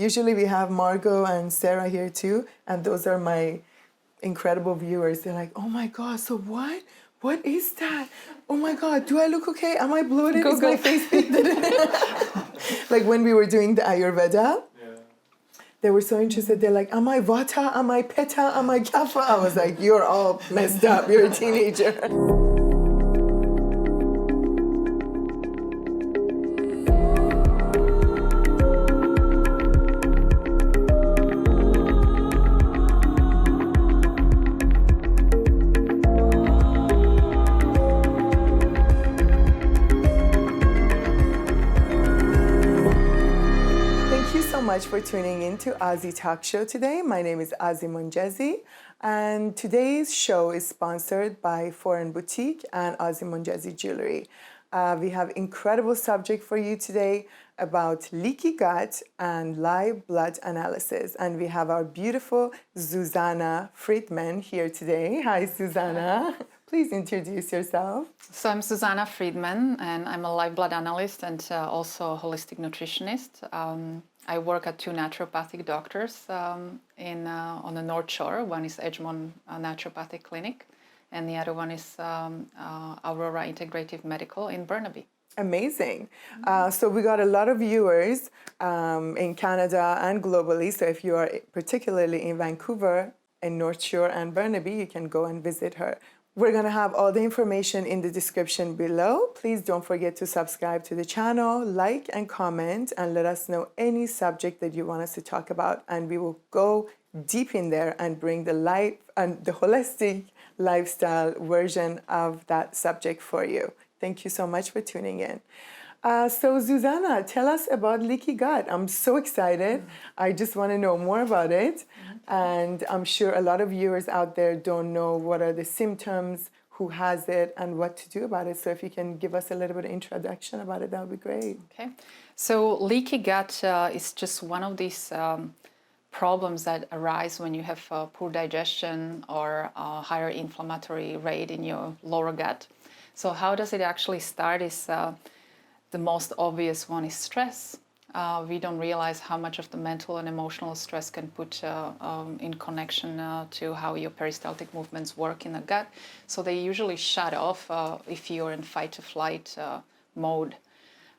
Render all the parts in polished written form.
Usually we have Margot and Sarah here too, and those are my incredible viewers. They're like, oh my God, so what? What is that? Oh my God, do I look okay? Am I bloated? Is my face big? Like when we were doing the Ayurveda, they were so interested. They're like, am I Vata? Am I Pitta? Am I Kapha? I was like, you're all messed up. You're a teenager. Much for tuning in to Azi Talk Show today. My name is Azi Monjezi, and today's show is sponsored by Foreign Boutique and Azi Monjezi Jewelry. We have incredible subject for you today about leaky gut and live blood analysis, and we have our beautiful Zuzana Friedmann here today. Hi, Zuzana. Please introduce yourself. So I'm Zuzana Friedmann, and I'm a live blood analyst and also a holistic nutritionist. I work at two naturopathic doctors on the North Shore. One is Edgemond Naturopathic Clinic, and the other one is Aurora Integrative Medical in Burnaby. Amazing. So we got a lot of viewers in Canada and globally. So if you are particularly in Vancouver, in North Shore and Burnaby, you can go and visit her. We're going to have all the information in the description below. Please don't forget to subscribe to the channel, like and comment, and let us know any subject that you want us to talk about. And we will go deep in there and bring the life and the holistic lifestyle version of that subject for you. Thank you so much for tuning in. So Zuzana, tell us about leaky gut. I'm so excited. I just want to know more about it. And I'm sure a lot of viewers out there don't know what are the symptoms, who has it, and what to do about it. So if you can give us a little bit of introduction about it, that would be great. Okay. So leaky gut is just one of these problems that arise when you have poor digestion or a higher inflammatory rate in your lower gut. So how does it actually start is the most obvious one is stress. We don't realize how much of the mental and emotional stress can put in connection to how your peristaltic movements work in the gut. So they usually shut off if you're in fight or flight mode.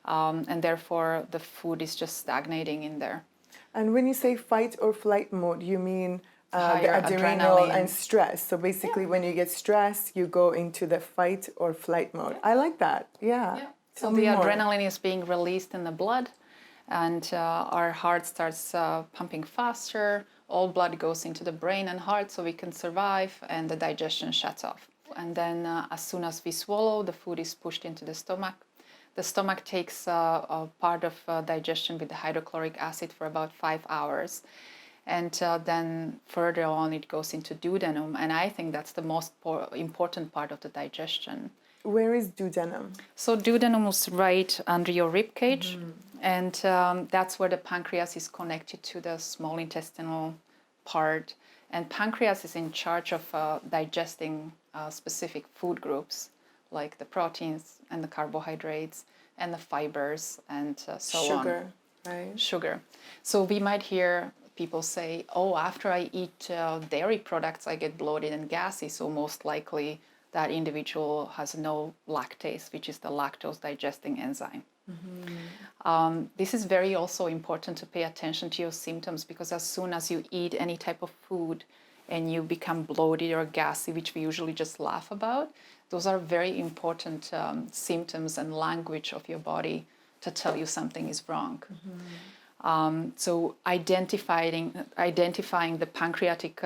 And therefore the food is just stagnating in there. And when you say fight or flight mode, you mean Higher the adrenal adrenaline. and stress. So basically when you get stressed, you go into the fight or flight mode. I like that. Yeah. So the adrenaline is being released in the blood, and our heart starts pumping faster. All blood goes into the brain and heart so we can survive, and the digestion shuts off. And then as soon as we swallow, the food is pushed into the stomach. The stomach takes a part of digestion with the hydrochloric acid for about 5 hours. And then further on, it goes into duodenum. And I think that's the most important part of the digestion. Where is duodenum? So duodenum is right under your rib cage, and that's where the pancreas is connected to the small intestinal part. And pancreas is in charge of digesting specific food groups, like the proteins and the carbohydrates and the fibers and so on. Sugar, right? Sugar. So we might hear people say, oh, after I eat dairy products, I get bloated and gassy, so most likely that individual has no lactase, which is the lactose digesting enzyme. This is very also important to pay attention to your symptoms, because as soon as you eat any type of food and you become bloated or gassy, which we usually just laugh about, those are very important symptoms and language of your body to tell you something is wrong. So identifying the pancreatic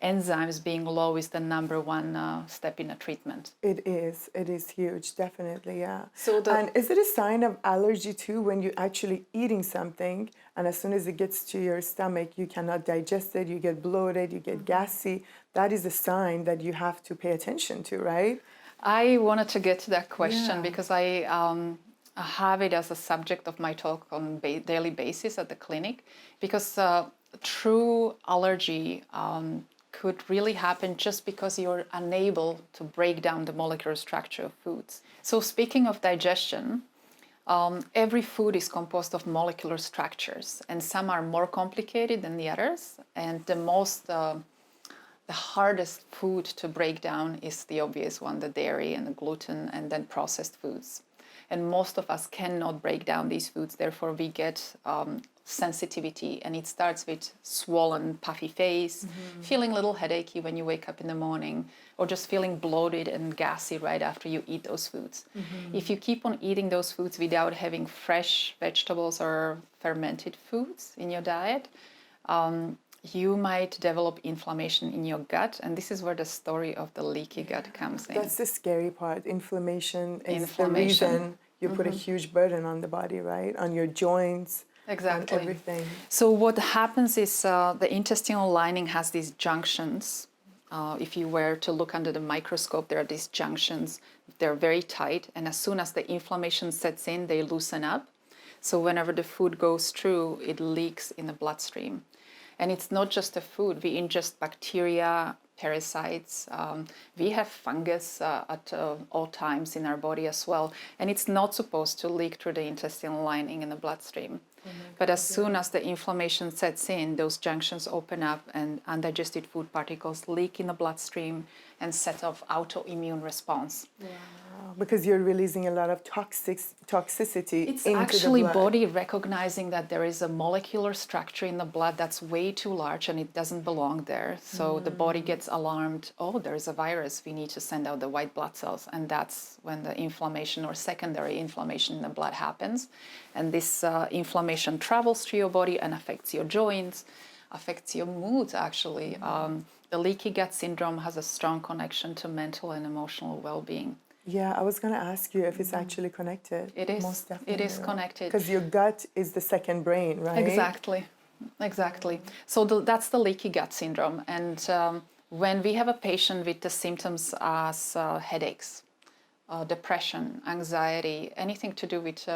enzymes being low is the number one step in a treatment. It is huge, definitely, yeah. So and is it a sign of allergy too, when you're actually eating something and as soon as it gets to your stomach, you cannot digest it, you get bloated, you get gassy? That is a sign that you have to pay attention to, right? I wanted to get to that question because I have it as a subject of my talk on daily basis at the clinic, because true allergy could really happen just because you're unable to break down the molecular structure of foods. So speaking of digestion, Every food is composed of molecular structures, and some are more complicated than the others. And the hardest food to break down is the obvious one, the dairy and the gluten, and then processed foods. And most of us cannot break down these foods, therefore we get sensitivity, and it starts with swollen, puffy face, feeling a little headachy when you wake up in the morning, or just feeling bloated and gassy right after you eat those foods. If you keep on eating those foods without having fresh vegetables or fermented foods in your diet, you might develop inflammation in your gut, and this is where the story of the leaky gut comes in. That's the scary part. Inflammation is the reason you put a huge burden on the body, right? On your joints, exactly. on everything. So what happens is the intestinal lining has these junctions. If you were to look under the microscope, there are these junctions. They're very tight, and as soon as the inflammation sets in, they loosen up. So whenever the food goes through, it leaks in the bloodstream. And it's not just the food. We ingest bacteria, parasites. We have fungus at all times in our body as well. And it's not supposed to leak through the intestinal lining in the bloodstream. But as soon as the inflammation sets in, those junctions open up and undigested food particles leak in the bloodstream and set off autoimmune response. Wow. Because you're releasing a lot of toxicity It's into actually the blood. body recognizing that there is a molecular structure in the blood that's way too large and it doesn't belong there. So the body gets alarmed, oh, there's a virus, we need to send out the white blood cells. And that's when the inflammation or secondary inflammation in the blood happens. And this inflammation travels through your body and affects your joints, affects your mood actually. The leaky gut syndrome has a strong connection to mental and emotional well-being. Yeah, I was going to ask you if it's actually connected. It is. Most definitely. It is connected. Because your gut is the second brain, right? Exactly. Exactly. So that's the leaky gut syndrome. And when we have a patient with the symptoms as headaches, depression, anxiety, anything to do with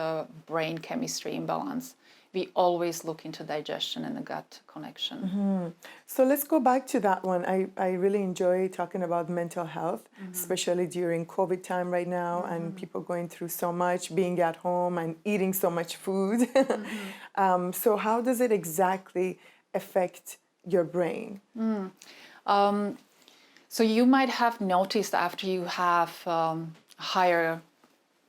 brain chemistry imbalance, we always look into digestion and the gut connection. So let's go back to that one. I really enjoy talking about mental health, especially during COVID time right now, and people going through so much, being at home and eating so much food. So how does it exactly affect your brain? So you might have noticed after you have higher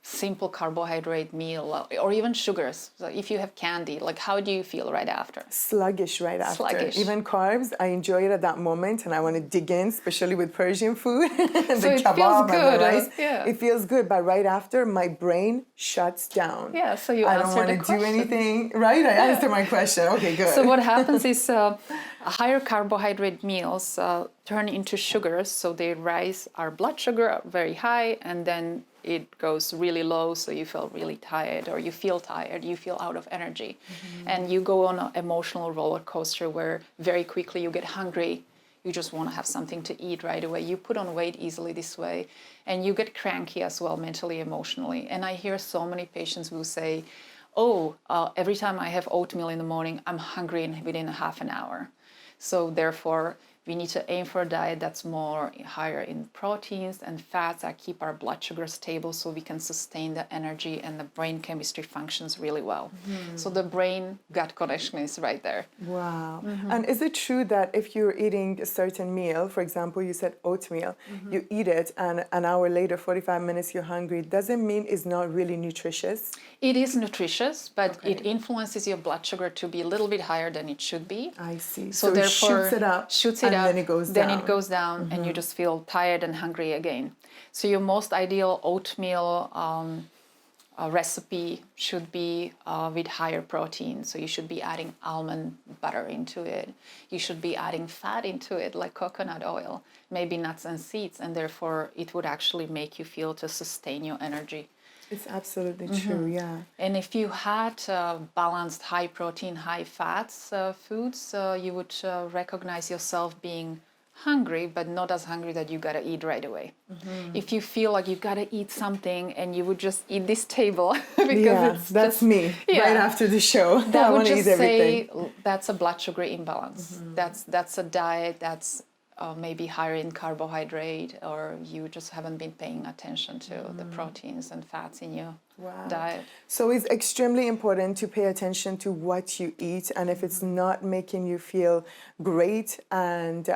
simple carbohydrate meal or even sugars. So if you have candy, like how do you feel right after? Sluggish right after. Sluggish. Even carbs, I enjoy it at that moment and I want to dig in, especially with Persian food. So the it kebab feels and good. the rice. Yeah. It feels good, but right after my brain shuts down. Yeah, so you I don't answered want the to do question. anything. Right? I answered my question. Okay, good. So what happens is higher carbohydrate meals turn into sugars, so they raise our blood sugar very high, and then it goes really low, so you feel really tired, or you feel tired, you feel out of energy. And you go on an emotional roller coaster where very quickly you get hungry, you just want to have something to eat right away. You put on weight easily this way, and you get cranky as well, mentally, emotionally. And I hear so many patients who say, every time I have oatmeal in the morning, I'm hungry within a half an hour. So therefore, we need to aim for a diet that's more higher in proteins and fats that keep our blood sugar stable so we can sustain the energy and the brain chemistry functions really well. So the brain-gut connection is right there. Wow. And is it true that if you're eating a certain meal, for example, you said oatmeal, you eat it and an hour later, 45 minutes, you're hungry, doesn't mean it's not really nutritious? It is nutritious, but it influences your blood sugar to be a little bit higher than it should be. I see. So it therefore, shoots it up, and then it goes down. Then it goes down, and you just feel tired and hungry again. So your most ideal oatmeal recipe should be with higher protein. So you should be adding almond butter into it. You should be adding fat into it, like coconut oil, maybe nuts and seeds, and therefore it would actually make you feel to sustain your energy. It's absolutely true, yeah. And if you had balanced high protein, high fats foods, you would recognize yourself being hungry, but not as hungry that you gotta eat right away. If you feel like you gotta eat something and you would just eat this table because that's me right after the show. That I would want to just eat everything. say that's a blood sugar imbalance. That's a diet that's maybe higher in carbohydrate, or you just haven't been paying attention to the proteins and fats in your diet. So it's extremely important to pay attention to what you eat, and if it's not making you feel great and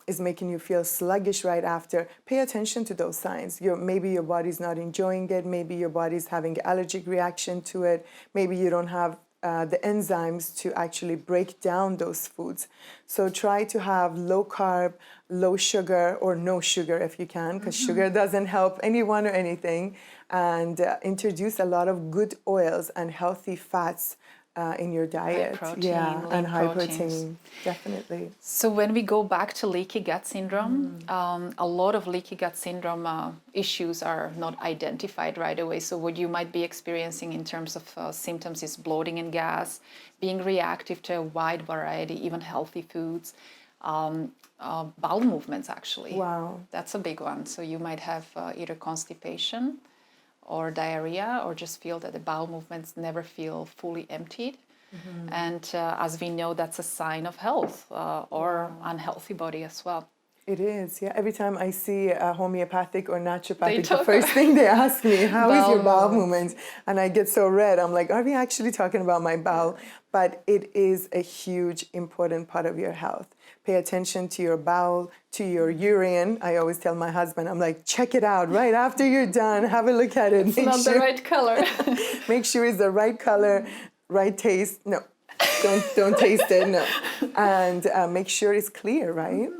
is making you feel sluggish right after, pay attention to those signs. Maybe your body's not enjoying it, maybe your body's having allergic reaction to it, maybe you don't have the enzymes to actually break down those foods. So try to have low carb, low sugar, or no sugar if you can, because sugar doesn't help anyone or anything, and introduce a lot of good oils and healthy fats in your diet. High protein, and high proteins. protein, definitely. So when we go back to leaky gut syndrome, a lot of leaky gut syndrome issues are not identified right away. So what you might be experiencing in terms of symptoms is bloating and gas, being reactive to a wide variety, even healthy foods, bowel movements actually. Wow. That's a big one. So you might have either constipation or diarrhea, or just feel that the bowel movements never feel fully emptied. And as we know, that's a sign of health or unhealthy body as well. It is, yeah. Every time I see a homeopathic or naturopathic, They the talk first thing they ask me, how is your bowel Bowel movement? And I get so red. I'm like, are we actually talking about my bowel? But it is a huge, important part of your health. Pay attention to your bowel, to your urine. I always tell my husband, I'm like, check it out right after you're done. Have a look at it. It's not the right color. Make sure it's the right color, right taste. No, don't taste it. No, and make sure it's clear, right?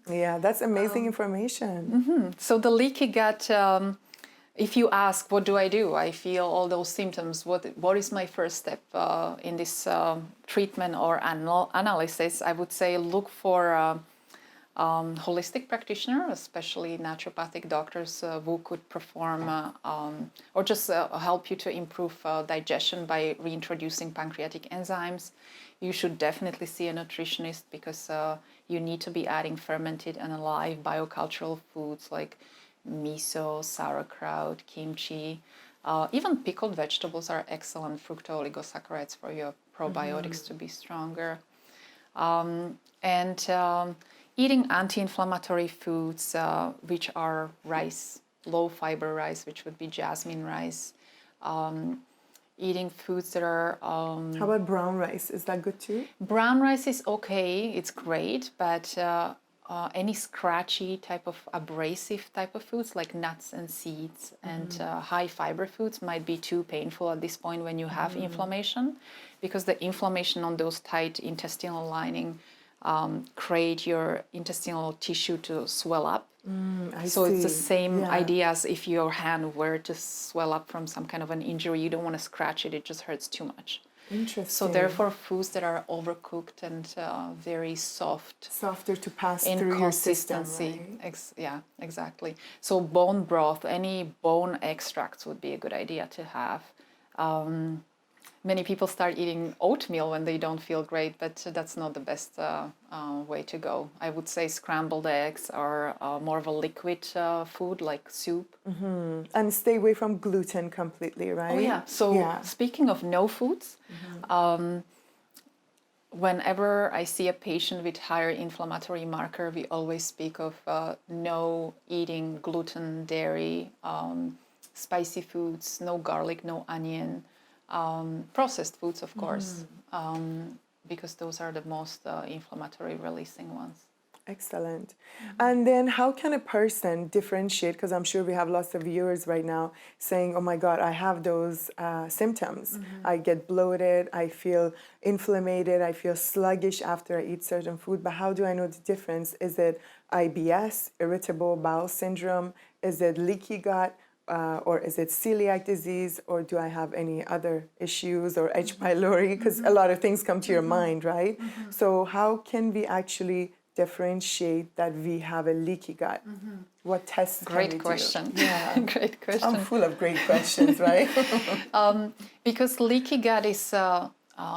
Yeah, that's amazing information. So the leaky gut, if you ask, what do? I feel all those symptoms. What is my first step in this treatment or analysis? I would say look for holistic practitioner, especially naturopathic doctors who could perform or just help you to improve digestion by reintroducing pancreatic enzymes. You should definitely see a nutritionist because you need to be adding fermented and alive biocultural foods like miso, sauerkraut, kimchi. Even pickled vegetables are excellent fructooligosaccharides for your probiotics to be stronger. Eating anti-inflammatory foods, which are rice, low fiber rice, which would be jasmine rice. Eating foods that are... How about brown rice? Is that good too? Brown rice is okay, it's great, but any scratchy type of abrasive type of foods like nuts and seeds and high fiber foods might be too painful at this point when you have inflammation, because the inflammation on those tight intestinal lining create your intestinal tissue to swell up. So it's the same idea as if your hand were to swell up from some kind of an injury. You don't want to scratch it, it just hurts too much. Interesting. So therefore foods that are overcooked and very soft. Softer to pass in through your system, consistency. right? Yeah, exactly. So bone broth, any bone extracts would be a good idea to have. Many people start eating oatmeal when they don't feel great, but that's not the best way to go. I would say scrambled eggs are more of a liquid food like soup. And stay away from gluten completely, right? Oh yeah. So speaking of no foods, whenever I see a patient with higher inflammatory marker, we always speak of no eating gluten, dairy, spicy foods, no garlic, no onion. Processed foods, of course, because those are the most inflammatory releasing ones. Excellent. And then how can a person differentiate, because I'm sure we have lots of viewers right now saying, oh my God, I have those symptoms. I get bloated, I feel inflamed, I feel sluggish after I eat certain food, but how do I know the difference? Is it IBS, irritable bowel syndrome? Is it leaky gut? Or is it celiac disease, or do I have any other issues, or H. pylori? Because a lot of things come to your mind, right? So how can we actually differentiate that we have a leaky gut? What tests can we do? Great question. Yeah. Great question. I'm full of great questions, right? Because leaky gut is,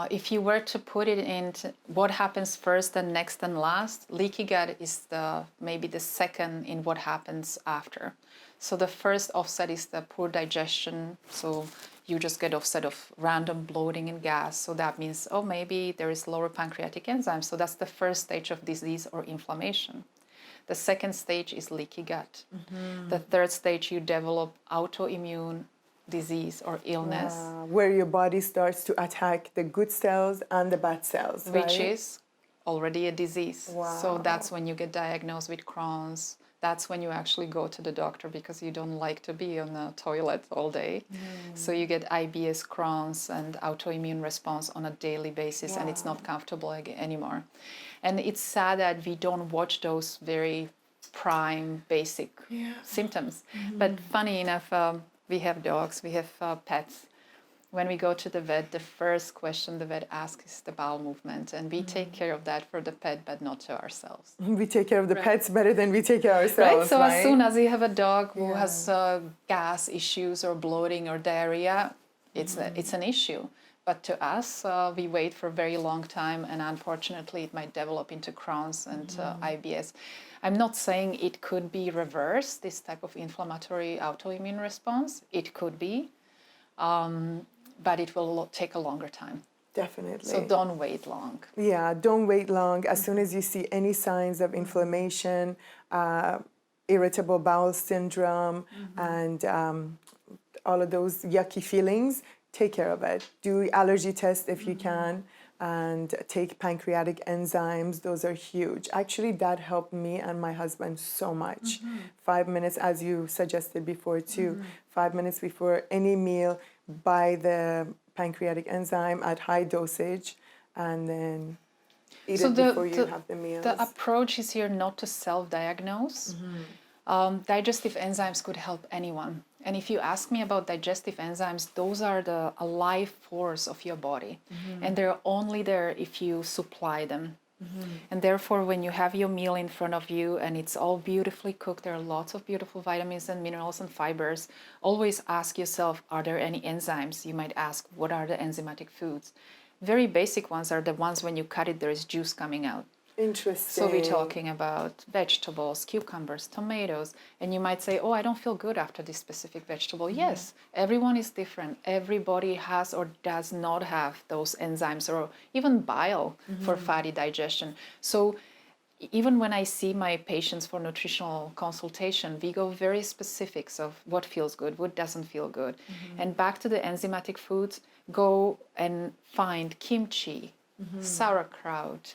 if you were to put it into what happens first and next and last, leaky gut is maybe the second in what happens after. So the first offset is the poor digestion. So you just get offset of random bloating and gas. So that means, oh, maybe there is lower pancreatic enzymes. So that's the first stage of disease or inflammation. The second stage is leaky gut. The third stage, you develop autoimmune disease or illness. Where your body starts to attack the good cells and the bad cells, which right? is already a disease. So that's when you get diagnosed with Crohn's. That's when you actually go to the doctor because you don't like to be on the toilet all day. So you get IBS, Crohn's, and autoimmune response on a daily basis, and it's not comfortable anymore. And it's sad that we don't watch those very prime, basic symptoms. But funny enough, we have dogs, we have pets. When we go to the vet, the first question the vet asks is the bowel movement, and we take care of that for the pet, but not to ourselves. We take care of the pets better than we take care of ourselves, right? So as soon as you have a dog who has gas issues or bloating or diarrhea, it's an issue. But to us, we wait for a very long time, and unfortunately, it might develop into Crohn's and IBS. I'm not saying it could be reversed, this type of inflammatory autoimmune response. It could be. But it will take a longer time. Definitely. So don't wait long. Yeah, don't wait long. As soon as you see any signs of inflammation, irritable bowel syndrome, and all of those yucky feelings, take care of it. Do allergy tests if you can, and take pancreatic enzymes. Those are huge. Actually, that helped me and my husband so much. 5 minutes, as you suggested before too, 5 minutes before any meal, buy the pancreatic enzyme at high dosage, and then eat it before you have the meals. The approach is here not to self-diagnose. Digestive enzymes could help anyone. And if you ask me about digestive enzymes, those are a life force of your body. And they're only there if you supply them. And therefore, when you have your meal in front of you and it's all beautifully cooked, there are lots of beautiful vitamins and minerals and fibers, always ask yourself, are there any enzymes? You might ask, what are the enzymatic foods? Very basic ones are the ones when you cut it, there is juice coming out. Interesting. So we're talking about vegetables, cucumbers, tomatoes, and you might say, oh, I don't feel good after this specific vegetable. Yes, everyone is different. Everybody has or does not have those enzymes or even bile for fatty digestion. So even when I see my patients for nutritional consultation, we go very specifics of what feels good, what doesn't feel good. And back to the enzymatic foods, go and find kimchi, sauerkraut,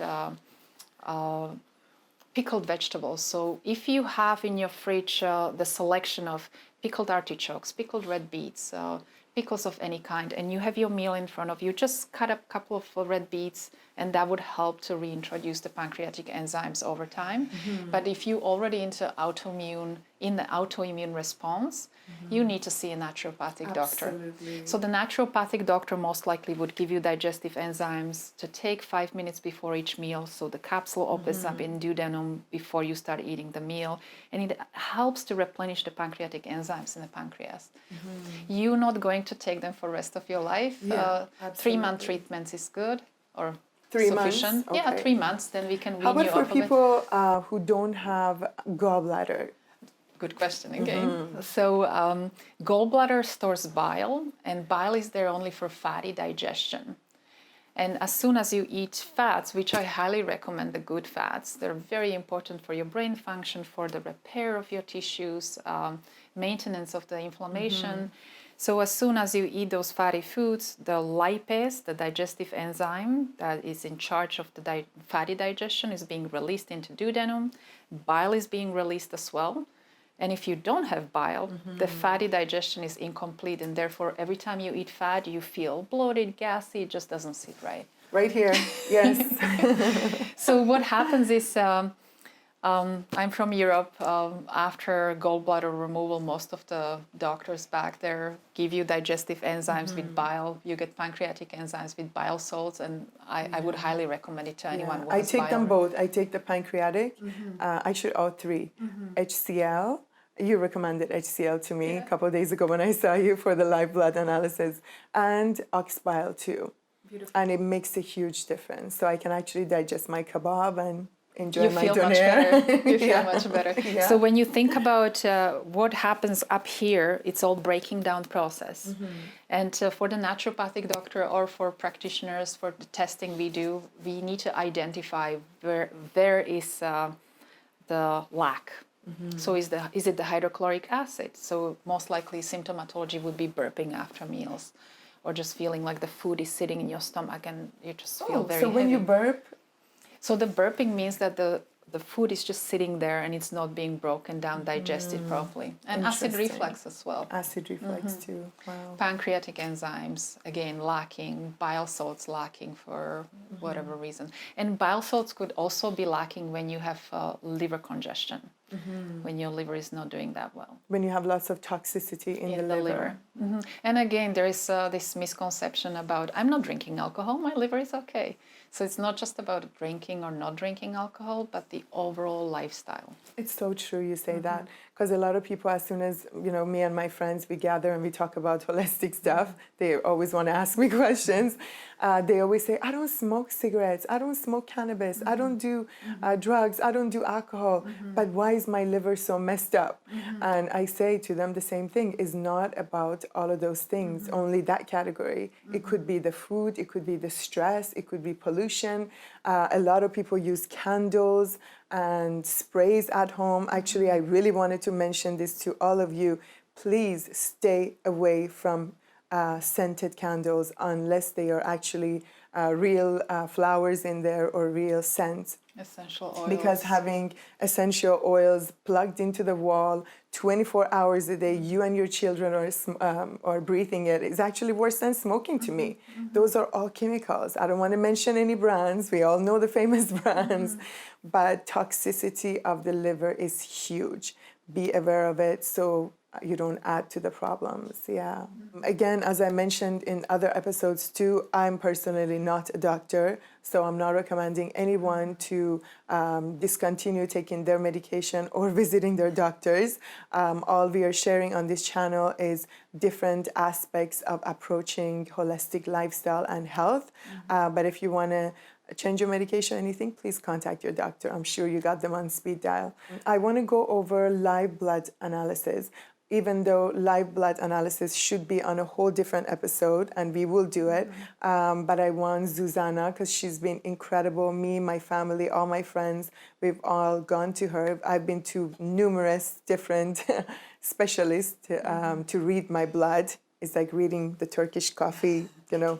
pickled vegetables. So if you have in your fridge the selection of pickled artichokes, pickled red beets, pickles of any kind, and you have your meal in front of you, just cut up a couple of red beets, and that would help to reintroduce the pancreatic enzymes over time. But if you already in the autoimmune response, you need to see a naturopathic doctor. So the naturopathic doctor most likely would give you digestive enzymes to take 5 minutes before each meal, so the capsule opens up in duodenum before you start eating the meal, and it helps to replenish the pancreatic enzymes in the pancreas. You're not going to take them for the rest of your life. 3-month treatments is good, or 3 sufficient. months? Okay. Yeah, 3 months, then we can wean How about you for up a bit. people who don't have gallbladder? Good question again. So gallbladder stores bile, and bile is there only for fatty digestion. And as soon as you eat fats, which I highly recommend, the good fats, they're very important for your brain function, for the repair of your tissues, maintenance of the inflammation. So as soon as you eat those fatty foods, the lipase, the digestive enzyme that is in charge of the fatty digestion, is being released into duodenum. Bile is being released as well. And if you don't have bile, the fatty digestion is incomplete, and therefore every time you eat fat, you feel bloated, gassy, it just doesn't sit right. Right here, yes. So what happens is, I'm from Europe. After gallbladder removal, most of the doctors back there give you digestive enzymes with bile. You get pancreatic enzymes with bile salts, and I would highly recommend it to anyone who I has take bile. them both. I take the pancreatic, actually all three. HCl, you recommended HCl to me a couple of days ago when I saw you for the live blood analysis, and ox bile too. Beautiful. And it makes a huge difference. So I can actually digest my kebab, and enjoy You my feel much doner. better. You feel much better. Yeah. So when you think about what happens up here, it's all breaking down process. And for the naturopathic doctor or for practitioners, for the testing we do, we need to identify where is the lack. So is it the hydrochloric acid? So most likely symptomatology would be burping after meals, or just feeling like the food is sitting in your stomach and you just feel very So when heavy. you burp, So the burping means that the food is just sitting there and it's not being broken down, digested properly. And acid reflux as well. acid reflux too. Wow. Pancreatic enzymes, again, lacking, bile salts lacking for whatever reason. And bile salts could also be lacking when you have liver congestion, when your liver is not doing that well. When you have lots of toxicity in the liver. And again, there is this misconception about, I'm not drinking alcohol, my liver is okay. So it's not just about drinking or not drinking alcohol, but the overall lifestyle. It's so true you say that, because a lot of people, as soon as, me and my friends, we gather and we talk about holistic stuff, they always want to ask me questions. They always say, I don't smoke cigarettes, I don't smoke cannabis, I don't do drugs, I don't do alcohol, but why is my liver so messed up? And I say to them the same thing, is not about all of those things, only that category. It could be the food, it could be the stress, it could be pollution. A lot of people use candles and sprays at home. Actually, I really wanted to mention this to all of you. Please stay away from scented candles unless they are actually real flowers in there or real scents. Essential oils. Because having essential oils plugged into the wall 24 hours a day, you and your children are breathing it, is actually worse than smoking to me. Those are all chemicals. I don't want to mention any brands. We all know the famous brands. But toxicity of the liver is huge. Be aware of it so you don't add to the problems. Yeah. Again, as I mentioned in other episodes too, I'm personally not a doctor, so I'm not recommending anyone to discontinue taking their medication or visiting their doctors. All we are sharing on this channel is different aspects of approaching holistic lifestyle and health. But if you want to change your medication or anything, please contact your doctor. I'm sure you got them on speed dial. I want to go over live blood analysis. Even though live blood analysis should be on a whole different episode, and we will do it, but I want Zuzana, because she's been incredible. Me, my family, all my friends, we've all gone to her. I've been to numerous different specialists to read my blood. It's like reading the Turkish coffee,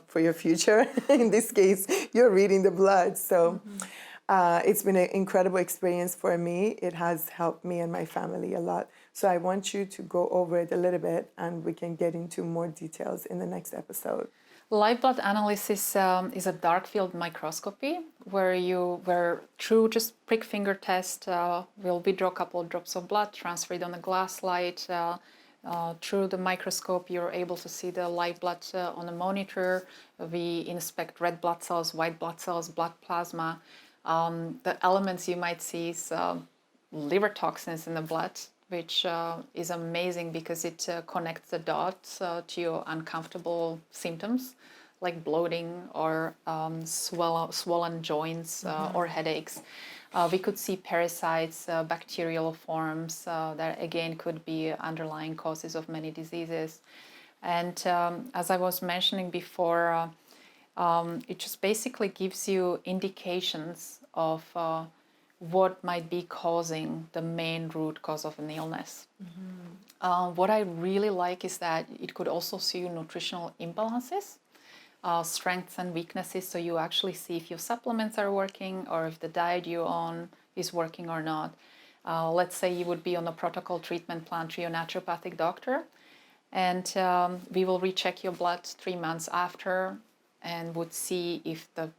for your future. In this case, you're reading the blood. So it's been an incredible experience for me. It has helped me and my family a lot. So I want you to go over it a little bit, and we can get into more details in the next episode. Live blood analysis is a dark field microscopy where through just prick finger test, we'll withdraw a couple of drops of blood, transfer it on a glass slide. Through the microscope, you're able to see the live blood on a monitor. We inspect red blood cells, white blood cells, blood plasma. The elements you might see is liver toxins in the blood, which is amazing because it connects the dots to your uncomfortable symptoms like bloating or swollen joints or headaches. We could see parasites, bacterial forms that again could be underlying causes of many diseases. And as I was mentioning before, it just basically gives you indications of what might be causing the main root cause of an illness. What I really like is that it could also see nutritional imbalances, strengths and weaknesses, so you actually see if your supplements are working or if the diet you're on is working or not. Let's say you would be on a protocol treatment plan to your naturopathic doctor, and we will recheck your blood 3 months after and would see if the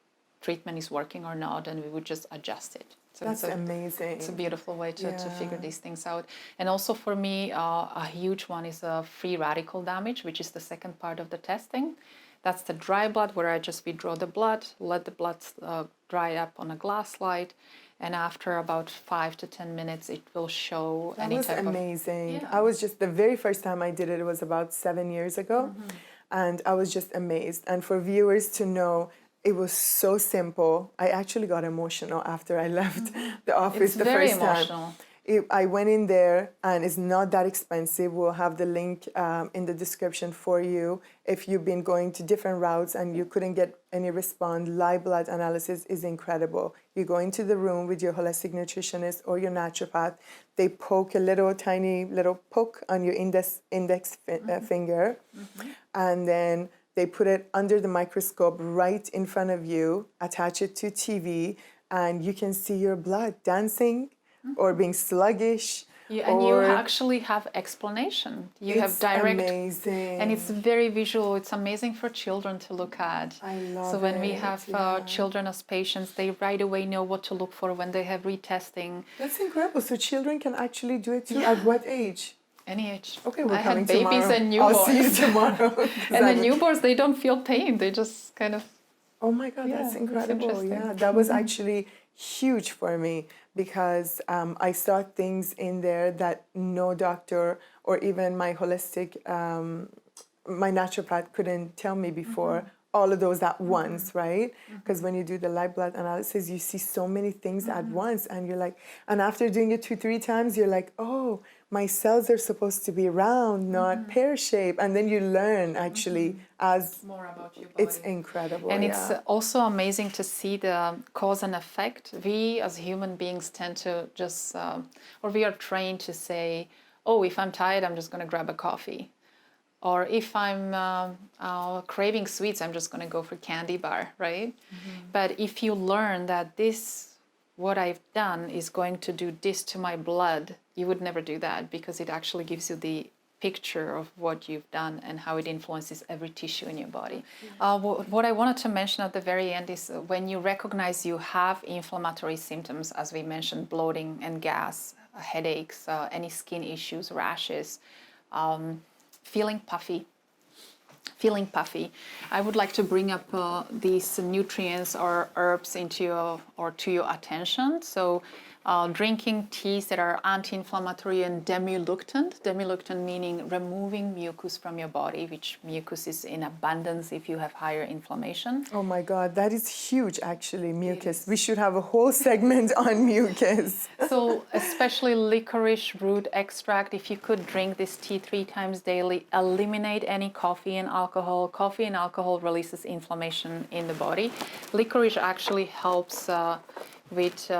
treatment is working or not, and we would just adjust it. So That's amazing. It's a beautiful way to figure these things out. And also for me, a huge one is free radical damage, which is the second part of the testing. That's the dry blood, where I just withdraw the blood, let the blood dry up on a glass slide, and after about 5 to 10 minutes, it will show any type of... That was amazing. I was just, the very first time I did it, it was about 7 years ago, and I was just amazed. And for viewers to know, It was so simple. I actually got emotional after I left the office It's the very first time. emotional. I went in there, and it's not that expensive. We'll have the link in the description for you. If you've been going to different routes and you couldn't get any response, live blood analysis is incredible. You go into the room with your holistic nutritionist or your naturopath. They poke a tiny little poke on your index finger, and then they put it under the microscope right in front of you, attach it to TV, and you can see your blood dancing or being sluggish. And you actually have explanation. You have direct. Amazing. And it's very visual. It's amazing for children to look at. I love So when we it, have children as patients, they right away know what to look for when they have retesting. That's incredible. So children can actually do it too. At what age? Any age. Okay, we're I coming had babies tomorrow. and newborns. I'll see you tomorrow. And the newborns, they don't feel pain. They just kind of. Oh my God, that's it's incredible. interesting. Yeah, that was actually huge for me because I saw things in there that no doctor or even my holistic, my naturopath couldn't tell me before. All of those at once, right? Because when you do the live blood analysis, you see so many things at once, and you're like, and after doing it 2-3 times, you're like, oh, my cells are supposed to be round, not pear-shaped, and then you learn actually as More about your body. it's incredible. And it's also amazing to see the cause and effect. We as human beings tend to just, or we are trained to say, oh, if I'm tired, I'm just going to grab a coffee. Or if I'm craving sweets, I'm just going to go for candy bar, right? But if you learn that this, what I've done is going to do this to my blood, you would never do that because it actually gives you the picture of what you've done and how it influences every tissue in your body. What I wanted to mention at the very end is when you recognize you have inflammatory symptoms, as we mentioned, bloating and gas, headaches, any skin issues, rashes, feeling puffy. I would like to bring up these nutrients or herbs into to your attention. So drinking teas that are anti-inflammatory and demuluctant meaning removing mucus from your body, which mucus is in abundance if you have higher inflammation. Oh my God, that is huge actually, mucus. We should have a whole segment on mucus. So especially licorice root extract, if you could drink this tea 3 times daily, eliminate any coffee and alcohol. Coffee and alcohol releases inflammation in the body. Licorice actually helps with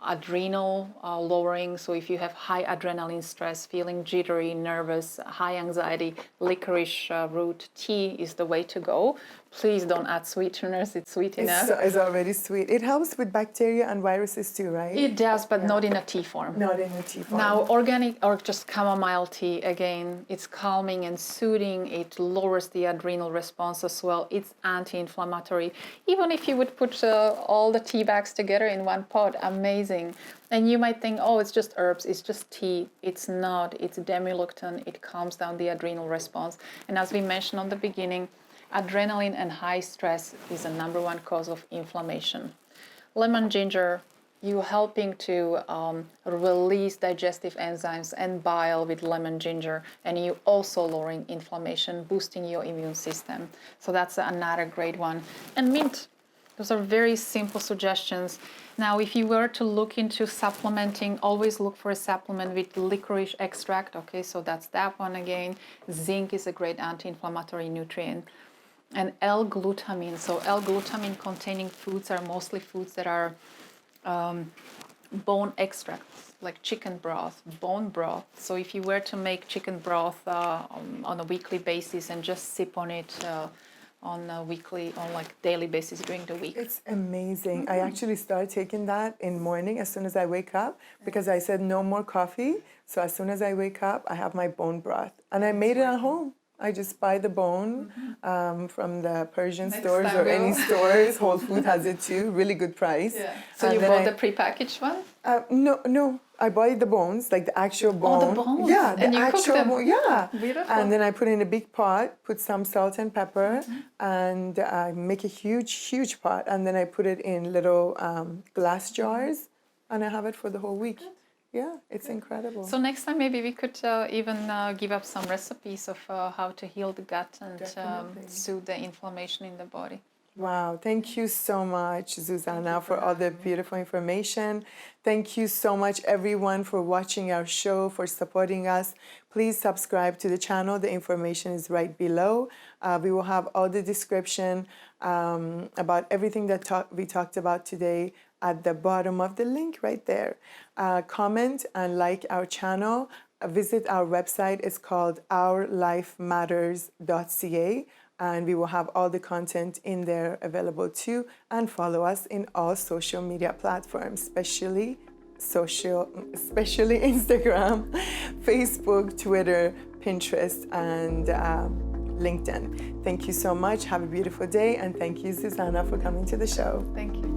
adrenal lowering. So if you have high adrenaline stress, feeling jittery, nervous, high anxiety, licorice root tea is the way to go. Please don't add sweeteners, it's sweet enough. It's already sweet. It helps with bacteria and viruses too, right? It does, but not in a tea form. Not in a tea form. Now, organic or just chamomile tea, again, it's calming and soothing. It lowers the adrenal response as well. It's anti-inflammatory. Even if you would put all the tea bags together in one pot, amazing. And you might think, oh, it's just herbs, it's just tea. It's not. It's demuluctant. It calms down the adrenal response. And as we mentioned on the beginning, adrenaline and high stress is the #1 cause of inflammation. Lemon ginger, you helping to release digestive enzymes and bile with lemon ginger, and you also lowering inflammation, boosting your immune system. So that's another great one. And mint, those are very simple suggestions. Now, if you were to look into supplementing, always look for a supplement with licorice extract. Okay, so that's that one again. Zinc is a great anti-inflammatory nutrient. And L-glutamine. So L-glutamine containing foods are mostly foods that are bone extracts, like chicken broth, bone broth. So if you were to make chicken broth on a weekly basis and just sip on it on daily basis during the week. It's amazing. I actually started taking that in morning as soon as I wake up because I said no more coffee. So as soon as I wake up, I have my bone broth. And I made it at home. I just buy the bone from the Persian stores or any stores. Whole Food has it too. Really good price. Yeah. So you bought the prepackaged one? No. I buy the bones, like the actual bone. Oh, the bones. Yeah, and the you actual cook them. bone. Yeah. Beautiful. And then I put it in a big pot, put some salt and pepper, and I make a huge pot. And then I put it in little glass jars, and I have it for the whole week. Yeah, it's incredible. So next time maybe we could even give up some recipes of how to heal the gut and soothe the inflammation in the body. Wow, thank you so much, Zuzana, for all the beautiful information. Thank you so much, everyone, for watching our show, for supporting us. Please subscribe to the channel. The information is right below. We will have all the description about everything that we talked about today at the bottom of the link right there. Comment and like our channel. Visit our website. It's called ourlifematters.ca. And we will have all the content in there available too. And follow us in all social media platforms, especially Instagram, Facebook, Twitter, Pinterest, and LinkedIn. Thank you so much. Have a beautiful day. And thank you, Zuzana, for coming to the show. Thank you.